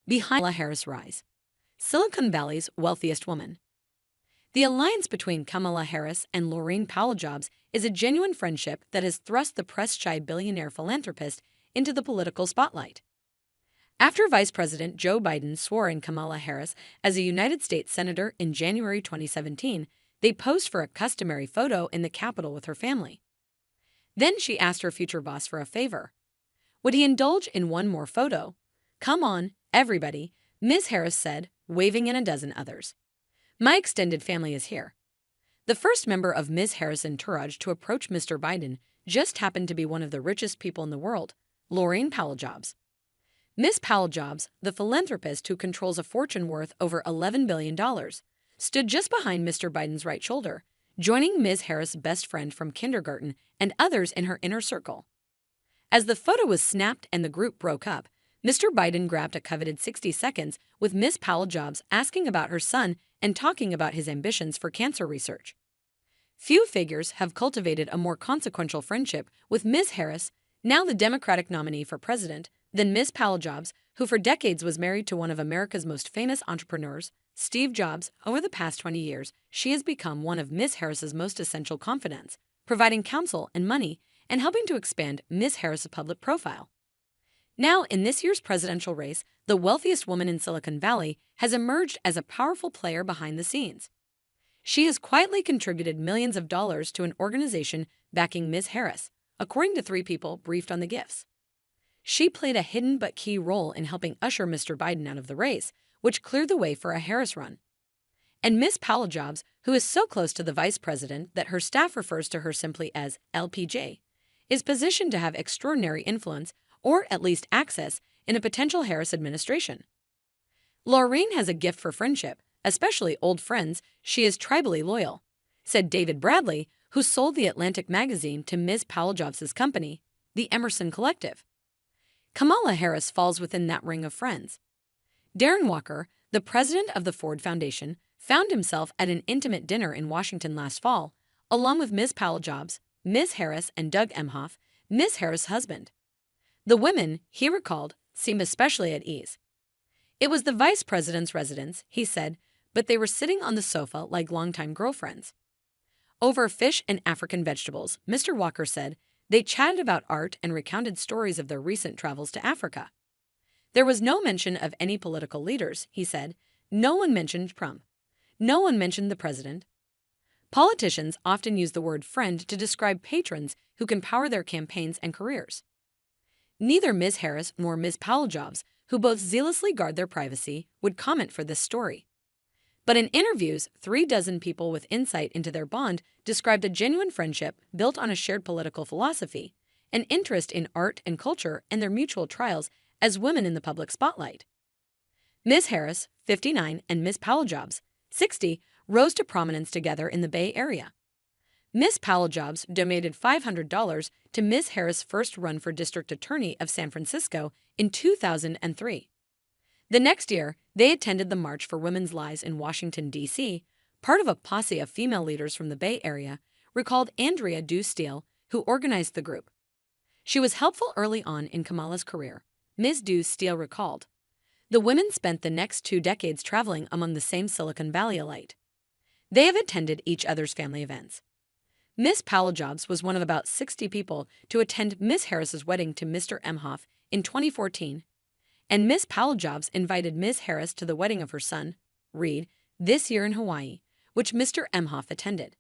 Behind Kamala Harris' rise. Silicon Valley's wealthiest woman. The alliance between Kamala Harris and Laurene Powell Jobs is a genuine friendship that has thrust the press-shy billionaire philanthropist into the political spotlight. After Vice President Joe Biden swore in Kamala Harris as a United States Senator in January 2017, they posed for a customary photo in the Capitol with her family. Then she asked her future boss for a favor. Would he indulge in one more photo? "Come on, everybody," Ms. Harris said, waving in a dozen others. "My extended family is here." The first member of Ms. Harris' entourage to approach Mr. Biden just happened to be one of the richest people in the world, Laurene Powell Jobs. Ms. Powell Jobs, the philanthropist who controls a fortune worth over $11 billion, stood just behind Mr. Biden's right shoulder, joining Ms. Harris' best friend from kindergarten and others in her inner circle. As the photo was snapped and the group broke up, Mr. Biden grabbed a coveted 60 seconds with Ms. Powell Jobs asking about her son and talking about his ambitions for cancer research. Few figures have cultivated a more consequential friendship with Ms. Harris, now the Democratic nominee for president, than Ms. Powell Jobs, who for decades was married to one of America's most famous entrepreneurs, Steve Jobs. Over the past 20 years, she has become one of Ms. Harris's most essential confidants, providing counsel and money and helping to expand Ms. Harris's public profile. Now, in this year's presidential race, the wealthiest woman in Silicon Valley has emerged as a powerful player behind the scenes. She has quietly contributed millions of dollars to an organization backing Ms. Harris, according to 3 people briefed on the gifts. She played a hidden but key role in helping usher Mr. Biden out of the race, which cleared the way for a Harris run. And Ms. Powell Jobs, who is so close to the vice president that her staff refers to her simply as LPJ, is positioned to have extraordinary influence, or at least access, in a potential Harris administration. Laurene has a gift for friendship, especially old friends. She is tribally loyal, said David Bradley, who sold the Atlantic magazine to Ms. Powell Jobs' company, the Emerson Collective. Kamala Harris falls within that ring of friends. Darren Walker, the president of the Ford Foundation, found himself at an intimate dinner in Washington last fall, along with Ms. Powell Jobs, Ms. Harris, and 𝗥𝗲𝗀, Ms. Harris' husband. The women, he recalled, seemed especially at ease. "It was the vice president's residence," he said, "but they were sitting on the sofa like longtime girlfriends." Over fish and African vegetables, Mr. Walker said, they chatted about art and recounted stories of their recent travels to Africa. There was no mention of any political leaders, he said. No one mentioned Trump. No one mentioned the president. Politicians often use the word friend to describe patrons who can power their campaigns and careers. Neither Ms. Harris nor Ms. Powell Jobs, who both zealously guard their privacy, would comment for this story. But in interviews, 36 people with insight into their bond described a genuine friendship built on a shared political philosophy, an interest in art and culture, and their mutual trials as women in the public spotlight. Ms. Harris, 59, and Ms. Powell Jobs, 60, rose to prominence together in the Bay Area. Ms. Powell Jobs donated $500 to Ms. Harris' first run for district attorney of San Francisco in 2003. The next year, they attended the March for Women's Lives in Washington, D.C., part of a posse of female leaders from the Bay Area, recalled Andrea Dew Steele, who organized the group. She was helpful early on in Kamala's career, Ms. Dew Steele recalled. The women spent the next 2 decades traveling among the same Silicon Valley elite. They have attended each other's family events. Ms. Powell Jobs was one of about 60 people to attend Ms. Harris's wedding to Mr. 𝗥𝗲𝗀 in 2014, and Ms. Powell Jobs invited Ms. Harris to the wedding of her son, Reed, this year in Hawaii, which Mr. 𝗥𝗲𝗀 attended.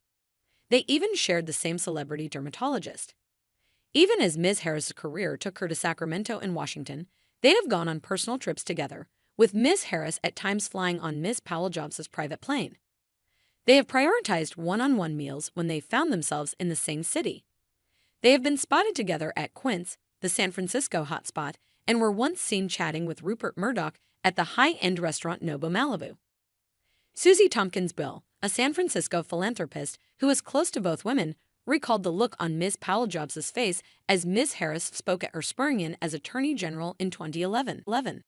They even shared the same celebrity dermatologist. Even as Ms. Harris's career took her to Sacramento and Washington, they'd have gone on personal trips together, with Ms. Harris at times flying on Ms. Powell Jobs' private plane. They have prioritized one-on-one meals when they found themselves in the same city. They have been spotted together at Quince, the San Francisco hotspot, and were once seen chatting with Rupert Murdoch at the high-end restaurant Nobu Malibu. Susie Tompkins-Bill, a San Francisco philanthropist who is close to both women, recalled the look on Ms. Powell Jobs' face as Ms. Harris spoke at her swearing-in as Attorney General in 2011.